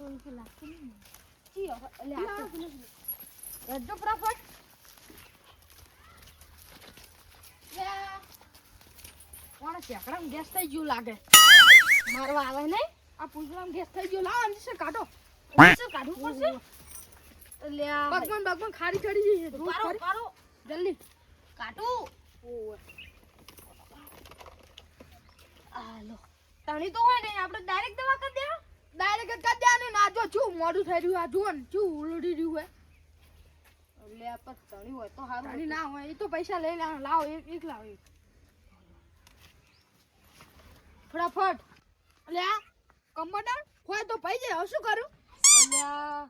તો એ લાગતું નહીં જી એટલે આ તો રજો પ્રોફિટ યા કોણ ચેકડામ ગેસ થઈ ગયું લાગે મારવા આવે નહીં આ પૂંછડામ ગેસ થઈ ગયું લાવ અંજી કાઢો અંજી કાઢવું પડશે એટલે આ ભગવાન ખારી ચડી જશે પારો જલ્દી કાઢું ઓય આલો તણી તો હોય ને આપણે ડાયરેક્ટ દવા કરી દે ડાયરેક્ટ કરી દે ના જો છું મોડું થઈ રહ્યું આ જુઓ ને છું ઉલડી રહ્યું હે એટલે આ પર તણી હોય તો હારું તણી ના હોય એ તો પૈસા લઈ લાવો એક લાવો એક ફટાફટ એટલે આ કમ્પ્યુટર હોય તો પૈ જાય શું કરું એટલે આ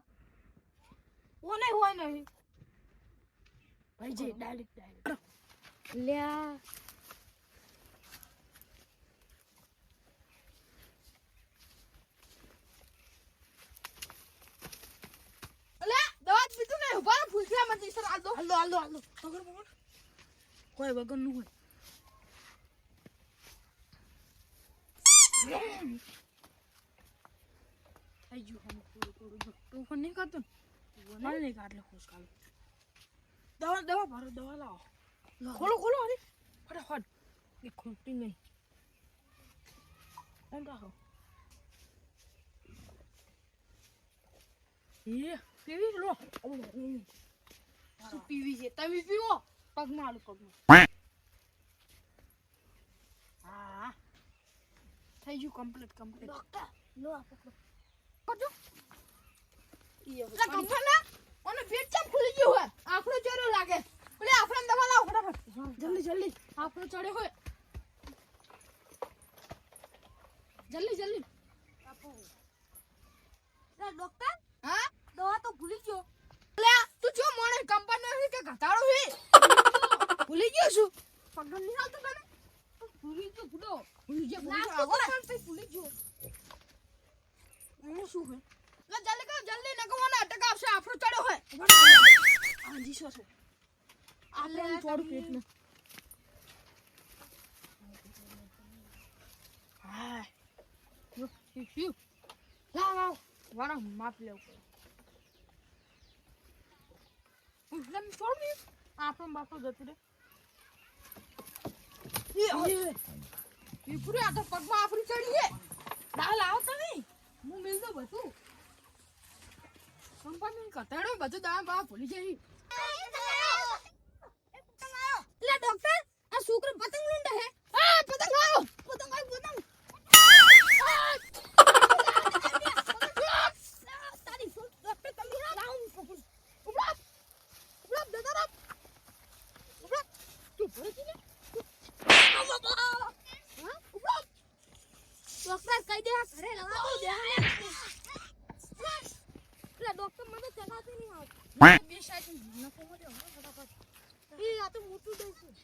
હોય નહીં પૈ જાય ડાયરેક્ટ એટલે આ હાલો પકડ કોઈ વગર નું હોય થઈ ગયું હમ થોડું તું ફોન નહીં કરતો ને નહીં કાઢ લે ખુશ કાલો દવા ભરો દવા લાવો ખોલો અરે ફટાફટ એ ખોટી નહીં એમ રાખો એ પીવી લો પીવી છે તમે પીવો પગમાં આલુ પગમાં હા થઈ ગયું કમ્પ્લીટ ડોક્ટર લો આ પકડો કરજો લા કમ્પ્લીટ ઓને પેટ ચમ ખુલી ગયું હે આફરો ચડ્યો લાગે ઓલે આફરાને દવા લાવો ફટાફટ જલ્દી આફરો ચડ્યો હોય જલ્દી આપો લા ડોક્ટર હા દવા તો ભૂલી ગયો તું જો મોણે કંપની કે ઘટાડો હે ભૂલી ગયો છું પગડો નહીં આવતો તને ભૂલી ગયો ભૂલી ગયો હું શું હે જલ્દી નકો મને અટક આવશે આફરો ચડ્યો હે આજી શું છે આ લે થોડું પેટ ને હા યુ લાવ વાળા માપ લેવું ઉસલમ છોડી આપણો બાપો જતો રે એ પૂરે આ તો પગમાં આપણી ચડી હે દાલ આવો તમે હું મિલ દો બધું કંપની કટાડો બધું દામ બા ભૂલી જઈ લે ડોક્ટર આ છોકરો પતંગ લૂંડે હે પતંગ આવો તારી ડોક્ટર તમે લાવ ઉપડા દાદા ઉપડા તું ભૂલી ને ડોક્ટર કહી દે ઘરે લગાવો દે એટલે ડોક્ટર મને ચગાતી નહીં આવતી બે સાઈડ નકો મોડે ફટાફટ એ આ તો મોટું દઈશું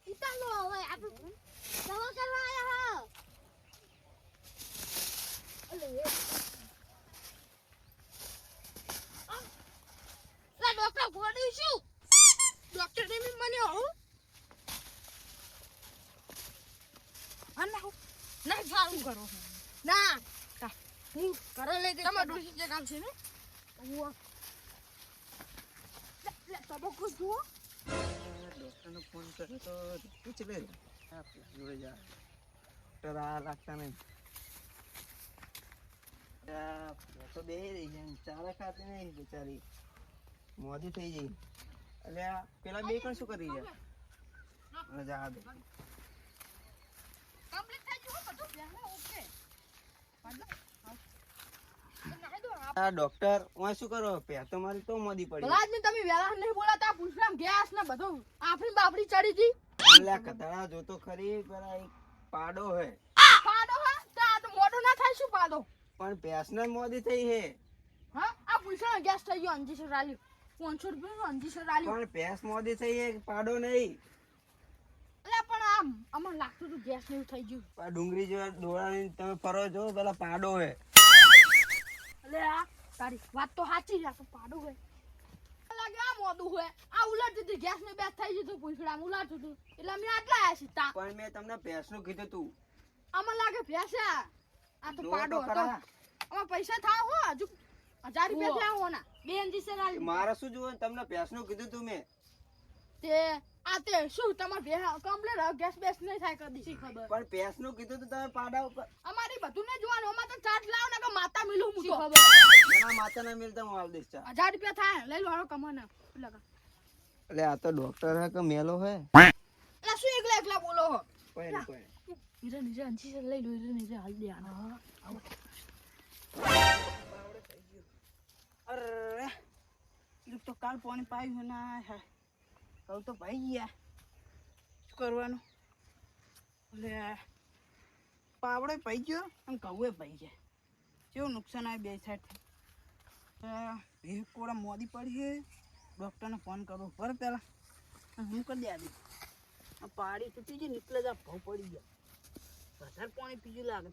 ઇતાલો હવે આપણે દવા કરવા આયા હો અલે લા ડોક્ટર ગોડી શું ડોક્ટર ને મને હો ના સારું કરો ના હું ઘરે લઈ ગઈ તમારે ડોસી જે કામ છે ને હું લે તબકો જુઓ ડોક્ટરને ફોન કર્યો તો પૂછ લે જોડે જા ડોક્ટર આ લાગતા નહીં તો બે રહી જાય ચારા ખાતી નહીં બિચારી મોદી થઈ જઈ એટલે પેલા બે પણ શું કરી રહ્યા જા દે કમ્પ્લીટ થઈ ગયું બધું પહેલા ઓકે આ ડોક્ટર હું શું કરો પે તો મારી તો મોદી પડી ભલા આદમી તમે વેલા નહીં બોલાતા પૂછરામ ગેસ ને બધું આપણી બાપડી ચડી જી અલ્યા કતરા જો તો ખરી પર એક પાડો હે પાડો હે તા તો મોડો ના થાય શું પાડો પણ પેસને મોદી થઈ હે હા આ પૂછરા ગેસ થઈ ગયો 500 રાલ્યું 500 રૂપિયા 500 રાલ્યું પણ પેસ મોદી થઈ હે પાડો નહીં એટલે પણ આમ અમને લાગતું હતું ગેસ ને થઈ ગયું આ ડુંગળી જો દોડાની તમે ફરો જો પેલા પાડો હે એટલે આ તારી વાત તો સાચી છે તો પાડો હે લાગે આ મોદું હોય આ ઉલટ દીધી ગેસ ને બેસ થઈ જતું પૂછડા ઉલાડતું હતું એટલે અમે આટલા આયા સીતા પણ મેં તમને પેસનું કીધું તું અમને લાગે ભેંસ આ તો પાડો હતો અમાર પૈસા થા હો હજુ 1000 રૂપિયા થયા હોના બે અંજી સર આલ મારે શું જોવે તમને ભેંસનું કીધું તું મેં તે આ તે શું તમાર બે કમ્પ્લેટ ગેસ બેસ નહીં થાય કદી શી ખબર પણ ભેંસનું કીધું તું તમે પાડા ઉપર અમારી બધું ને જોવાનું અમાર તો ચાર્જ લાવ ને કે માતા મિલું હું તો ના માતા ના મિલતા હું આલ દઈશ ચા 1000 રૂપિયા થાય લઈ લો હાલો કમાને લગા એટલે આ તો ડોક્ટર હે કે મેલો હે એટલે શું એકલા એકલા બોલો હો કોઈ નહીં નીરે અંજી સર લઈ લો નીરે હાલ દે આના અરે ઈ તો કાલ પાણી પાયું ના હે કહું તો ભાઈ ગયા શું કરવાનું એટલે પાવડે પાઈ ગયો અને કહું પાઈ ગયા કેવું નુકસાન આવે બે સાઈડ એક કોડા મોદી પડી છે ડૉક્ટરને ફોન કરવો પર પહેલાં હું કરી દે આદી આ પાડી તૂટી ગઈ નીકળે જ ભાવ પડી ગયા વધારે પાણી પીજું લાગે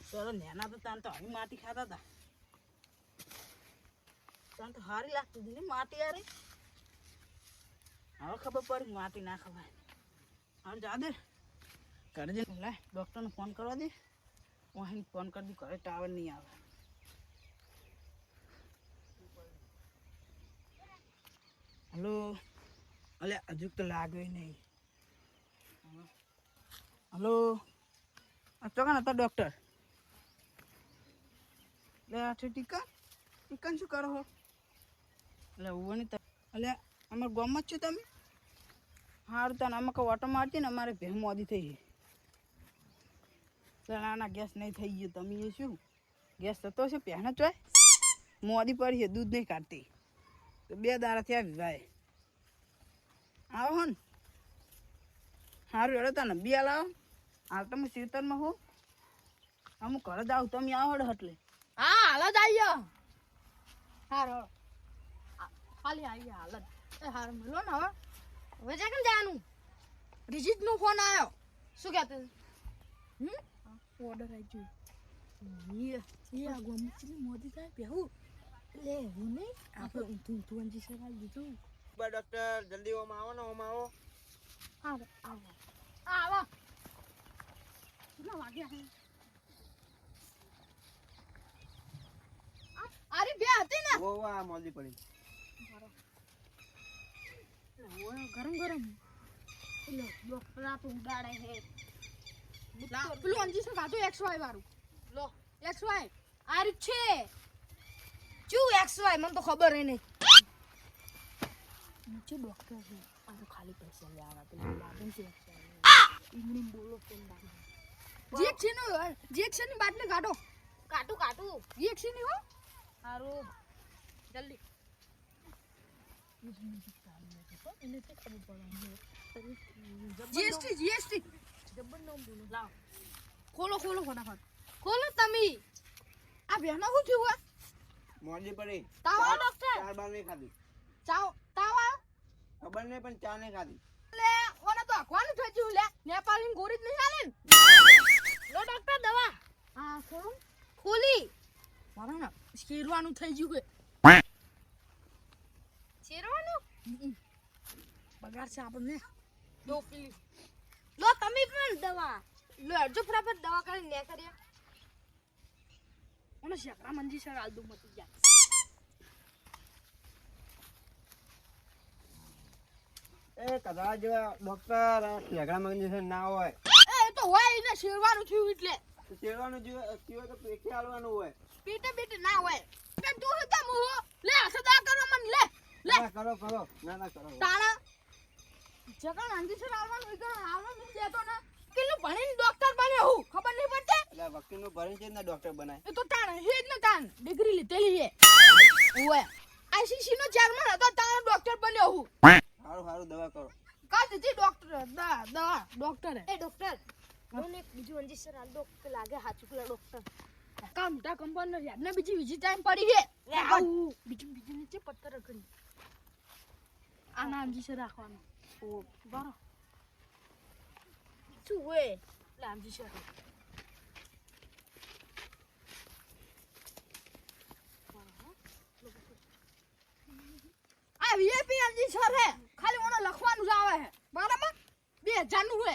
ચલો નેના તો તાન તો આવી માટી ખાતા હતા તાન તો હારી લાગતી હતી ને માટી યાર હવે ખબર પડી માટી ના ખવાય હવે જા દે ઘરે જઈને લાય ડૉક્ટરને ફોન કરવા દે હું ફોન કરી દઉં ઘરે ટાવર નહીં આવે હલો અલે હજુ તો લાગે નહીં હલો ચોકાન હતા ડૉક્ટર લે આ છે ટીકન શું કરો હો એટલે હું નહીં એટલે અમારા ગામમાં જ છો તમે સારું તને અમે કહું ઓટો મારતી ને અમારે ભેં મોદી થઈ ગઈ એટલે નાના ગેસ નહીં થઈ ગયું તમે એ શું ગેસ થતો હશે પહેણ ચોય મોદી પડી છે દૂધ નહીં કાઢતી તો 2 દાડા થયા વિવાય આવો હો ને સારું હેડો તને 2 લાવો હાલ તમે શીતળમાં હો અમુક ઘરે જ આવું તમે આવો હેડો એટલે હા હાલ જ આવીએ હારો ખાલી આવીએ હાલ જ એ હાર મળો ને હવે છે કેમ જવાનું રિજીત નો ફોન આવ્યો શું કહેતો ઓર્ડર આવી ગયો એ આ ગોમચી મોદી થાય બેહું લે હું નહીં આપણે તું અંજી સર આવી દીધું બા ડોક્ટર જલ્દી ઓમ આવો ને ઓમ આવો આવો આવો કેટલા વાગ્યા છે અરે બે હતી ને ઓ વાહ મોદી પડી ગરમ ગરમ લો ડોક્ટર તો ઉડાડે હે પેલું અંજી સે કાતો XY વાળું લો XY આ રીત છે શું XY મને તો ખબર હે નહીં નીચે ડોક્ટર છે આ તો ખાલી પૈસા લે આવા પેલું લાગન છે ઇંગ્લિશ બોલો કોણ લાગે જેક્શન ની બાટલી કાઢો કાટું જેક્શન ની હો હારું જલ્દી જીએસટી જબર નો બોલો લાવ ખોલો ફટાફટ ખોલો તમે આ બેનો શું થયું મોદી પડી તાવ આ ડોક્ટર 4 બાર નહીં ખાધી તાવ ખબર નહીં પણ ચા નહીં ખાધી લે ઓને તો આખવાનું થઈ ગયું લે નેપાળી ગોરી જ નહીં હાલે ને લો ડોક્ટર દવા હા ખોલી મારા ના શેરવાનું થઈ ગયું કે શેરવાનું બગાડ છે આપણને લો પી લો તમે પણ દવા લો અડજો ફટાફટ દવા કરીને લે કરીએ ઓને શેકરા મંજી સર આલદુ મતી ગયા એ કદાચ ડોક્ટર લેગડા માંગી ના હોય એ તો હોય ને શેરવાનું થયું એટલે શેરવાનું જીવ તો પેટે હાલવાનું હોય પેટે ના હોય કે તું હતા મો લે સદા કરો મન લે કરો ના કરો તાણા જગન આંધી છે આવવાનું ઈ કરો આવવાનું દેતો ને કેટલું ભણીને ડોક્ટર બન્યો હું ખબર નહીં પડતી એટલે વકીલ નું ભરીને છે ને ડોક્ટર બનાય એ તો તાણ હે જ ને તાણ ડિગ્રી લીધેલી છે ઓય આઈસીસી નો ચેરમેન હતો તાણ ડોક્ટર બન્યો હું સારું દવા કરો કા દીધી ડોક્ટર દવા ડોક્ટર એ ડોક્ટર મને એક બીજું અંજી સર આલ દો કે લાગે હાચું પેલા ડોક્ટર કામ મોટા કંપાઉન્ડર યાદ ને બીજી ટાઈમ પડી છે લે આવું બીજું નીચે પથ્થર રખડી આ નામ જી છે રાખવાનું ઓ બારો શું હોય લામજી સર આ વીઆઈપી અંજી સર હે ખાલી ઓનો લખવાનું જ આવે છે બરાબર 2000 નું હે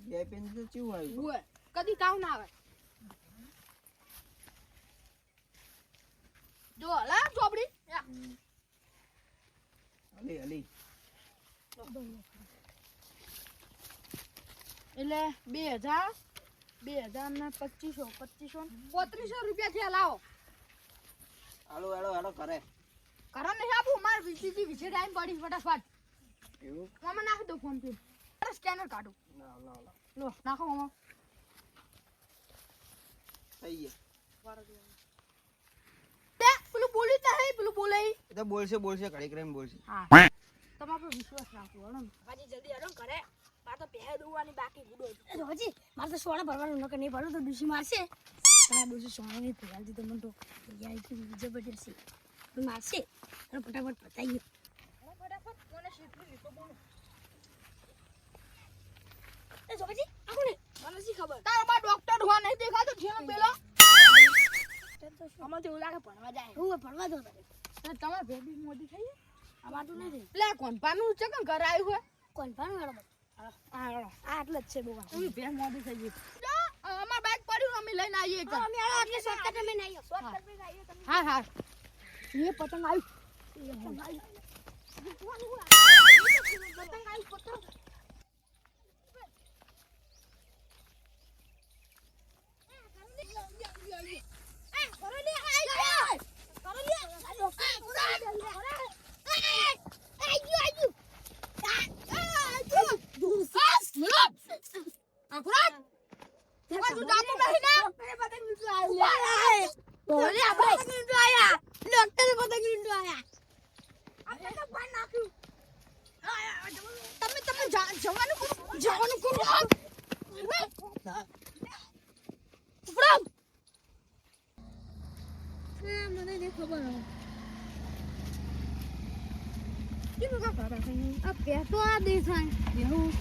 VIP તો ચેવું આવ્યું ઓય કદી કામ ના આવે જો લા ચોપડી હલી હલી એટલે 2000 ને 2500 રૂપિયા થયા લાવો હાલો હાલો હાલો કરે કરો નહીં આપું મારે વીસીજી વિશે ટાઈમ પડી ફટાફટ એવું મામા નાખી દો ફોન પે સ્કેનર કાઢો લાવ લાવ લાવ લો નાખો મામા થઈ ગયા તે પેલું બોલી તો હે પેલું બોલે ઈ. એ તો બોલશે ઘડી કરીને બોલશે હા તમારો પર વિશ્વાસ રાખો હળો હાજી જલ્દી હડો કરે મારે તો પહે દોવાની બાકી ગુડો હાજી મારે તો સોના ભરવાનું નકર નહીં ભરું તો ડૂસી મારશે પણ આ ડૂસી સોના નહીં ભરાલતી તો મને તો યાર કે બીજે બધે છે પણ મારશે અને ફટાફટ પતાઈએ ફટાફટ કોને શીખવી લીધો બોલો એ જોજી આકોને મને શી ખબર તારો બા ડોક્ટર હોવા નહીં દેખાતો જેનો પેલો અમાર તો એવું લાગે ભણવા જાય હું ભણવા દો તને તમાર બેબી મોટી થઈ અમાર તો નહીં થઈ લે કોણ પાનું છે કે ઘર આવ્યું હે કોણ ભણવા હેડો હા હેડો આ એટલે જ છે ડોવા તમે બે મોટી થઈ ગઈ અમાર બાઈક પડ્યું અમે લઈને આવીએ એક અમે આ એટલે શોર્ટકટ મે નહીં શોર્ટકટ મે આવીએ તમે હા હા એ પતંગ આવ્યું પતંગ આવી પતંગ જવાનું કરો મને નહીં ખબર કેનું કા કરે આ પેટો આ દેખાય એવું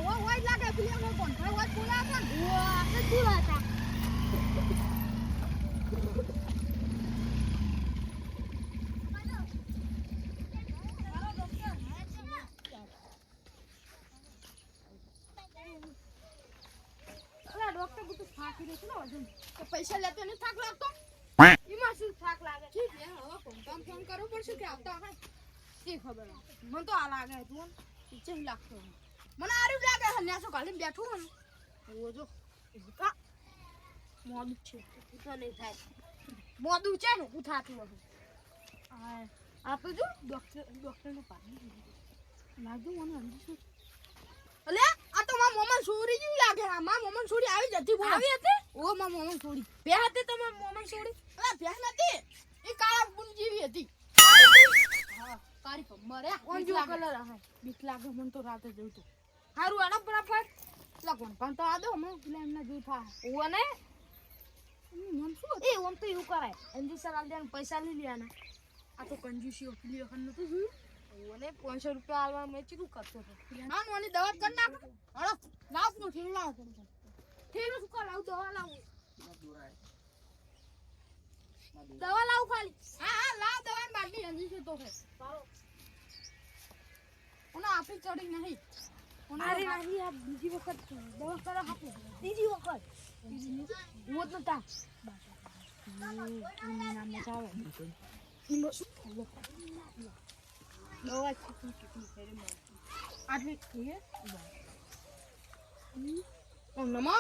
ઓય લાગે પેલી અમે કોણ થાય ઓય બોલા કોણ ઓ આપણે બોલા હતા ડોક્ટર બધું થાકી દે છે ને વજન તો પૈસા લેતો ને થાક લાગતો એમાં શું થાક લાગે છે હવે ફોન કરવો પડશે કે આવતા હોય તે ખબર મને તો આ લાગે તું ચેમ લાગતો મને આરું લાગે હન્યા કાલે બેઠું ને ઓ જો કા મોડું છે તો નહીં થાય મોડું છે ને ઉઠાતું હતું આપણે જો ડોક્ટરને પાણી લાગુ મને અંજી શું અલે આ તો મારા મોમન છોરી જેવી લાગે આ મારા મોમન છોરી આવી જતી બોલ આવી હતી ઓ મારા મોમન છોરી બે હતી તમારા મોમન છોરી અરે બે નથી એ કાળા બુન જેવી હતી હા કાળી કમર હે ઓન જો કલર હે બીક લાગે મને તો રાતે જઉં તો હારું આડા બરાબર લગન પણ તો આ દો મને પેલા એમના જૂઠા ઓ ને મન શું એ ઓમ તો એવું કરાય અંજી સર આલ દેન પૈસા લઈ લેવાના આ તો કંજૂસી ઓકલી વખત નતું જોયું ઓને 500 રૂપિયા આલવા મેં ચીકુ કરતો હતો ના નોની દવા કર નાખ હળો લાવ નું ઠીલ લાવ ઠીલ શું કર લાવ દવા લાવ દવા લાવ ખાલી હા હા લાવ દવા બાટલી અંજી છે તો હે ઓના આપી ચડી નહીં અરે નહીં આ બીજી વખત દવા કરા આપો ત્રીજી વખત મોત નતા નામ મજા આવે દવા ચીકુ ફેરે મે આટલી એ ઓમ નમો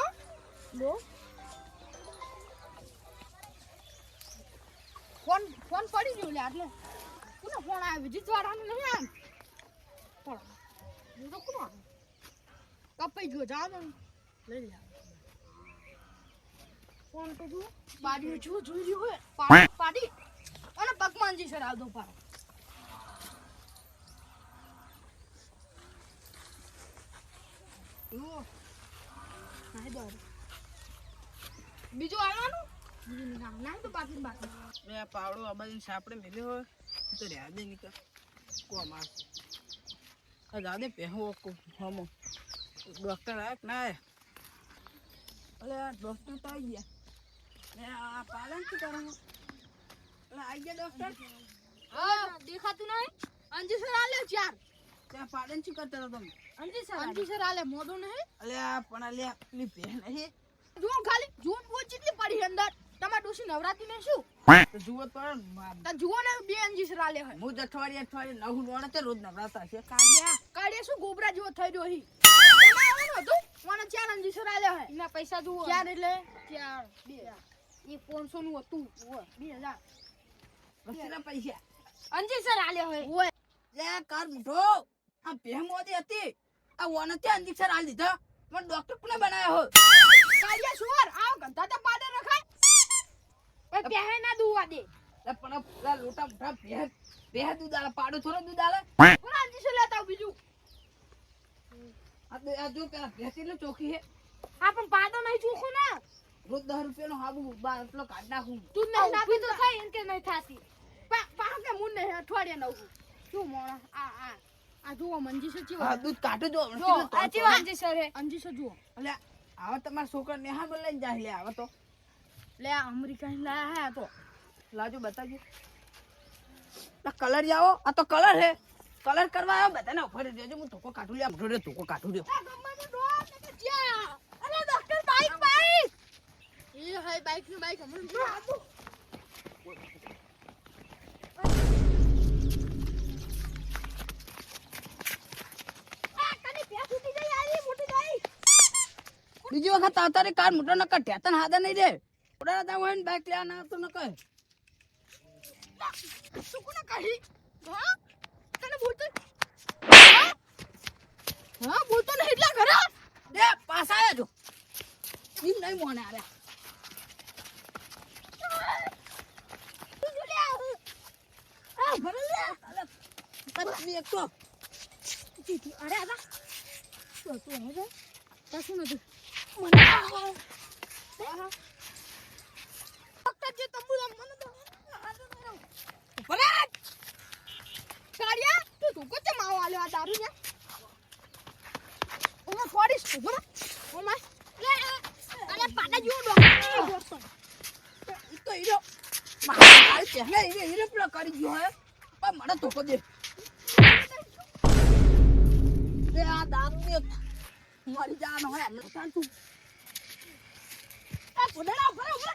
લો ફોન પડી ગયો લે એટલે કોનો ફોન આવ્યો વિજિત વાળાનો નહીં આમ પણ હું તો કોનો કપાઈ ગયો જા દો લઈ લે ફોન તો જો બાડી જો જોઈ રહ્યો હે પાડી અને પકમાનજી સર આવ દો પાર ઓ નાહી દો બીજું આવવાનું બીજું ના તો બાકી મે આ પાવડો આ બાજુ સાપડે મેલ્યો હોય તો રહ્યા દે નીકળ કો માર આ જાદે પહેવો કો હમો ડોક્ટર આયા કે ના આયા અલે આ ડોક્ટર તો આવી ગયા મે આ પાલન શું કરો અલે આવી ગયા ડોક્ટર હા દેખાતું નહીં અંજી સર આલે ચાર ત્યાં પાડે શું કરતા હતા તમે? અંજી સર અંજી સર આલે મોઢું નહીં અલ્યા પણ અલ્યા પેલી બેન નહીં જુઓ ખાલી જૂન બોલ કેટલી પડી અંદર તમાર ડોશી નવરાત્રી ને શું તો જુઓ તો તા જુઓ ને બે અંજી સર આલે હોય હું જ અઠવાડિયે નવું નોડે તે રોજ નવરાતા છે કાઢ્યા શું ગોબરા જેવો થઈ રહ્યો હી એમાં આવવાનું હતું મને ચાર અંજી સર આલે હોય એના પૈસા જુઓ ચાર એટલે ચાર બે એ 500 નું હતું 2000 વસ્તીના પૈસા અંજી સર આલ્યો હોય ઓય લે કાર મૂઠો આ બેન મોદી હતી આ ઓને તે ઇન્જેક્શન આલી દીધા મને ડોક્ટર કોને બનાવ્યો હો કાઢ્યા સુવર આવ ગંધા તે પાડે રખાય એ પહેરે ના દુવા દે લે પણ પેલા લોટા મોટા બેહ દૂધ આલે પાડો થોડો દૂધ આલે કોણ અંજી સર લેતા આવ બીજું આ જો પેલા ભેંસ એટલે ચોખી હે આ પણ પાડો નહીં ચોખ્ખો ના રોજ 10 રૂપિયાનો હાબુ બાર એટલો કાઢ નાખું તું આ નહીં ઊભી નાખી તો થાય એમ કે નહીં થાતી પાહ કે મુન નહીં અઠવાડિયા નવું શું મોણા આ જુઓ મંજી સર ચીવા હા દૂધ કાઢો જો જો, આ ચી અંજી સર હે અંજી સર જુઓ એટલે આવા તમારા છોકરા નેહા બોલ લઈને જાય લે આવા તો લે આ અમેરિકા લાયા હે આ તો લાજો બતાજો આ કલર જાવો આ તો કલર હે કલર કરવા આવ્યો બધાને ઉભા રહી દેજો હું ધોકો કાઢું લે મોઢો રે ધોકો કાઢું લ્યો આ ગમ્માનો ડોર ને જ્યા અરે ડોક્ટર બાઈક એ હાય બાઈક ની બાઈક હમણાં જો આબુ આ કની પે છૂટી ગઈ આલી મોટી ગઈ બીજી વખત આવતા રે કાર મોટો નકર ઠેતન હાદા નહીં રે ઓડા દા હોય ને બાઈક લે ના તો ન કહે તું કોને કહી હા તને બોલતો હા બોલતો નહીં એટલા ઘરે દે પાછા આવ્યા જો ઈ નહીં મોને આરે આ ભરે લે તારે એક તો અરે આદા તું હવે કશું નથી ડોક્ટર જે તંબુલા મને તો ભરે કાળિયા તું ધોકો ચમ આવો આલ્યો આ દારૂ ને ઓમાં ફોડીશ તું બોલા ઓમાં અરે પાડા જેવો ડોક્ટર ઈ તો ઈરો મારે પહેલા ઈરે પેલો કરી ગયો હે પણ મને ધોકો દે લે આ દારૂ ને મરી જાનો હે હમણાં તાન તું આ પોડડા ભરો ભરો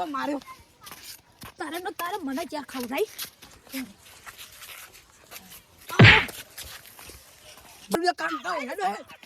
માર્યો તારે નો તારે મને ક્યાં ખવડાઈ કામ થાય હેડો હે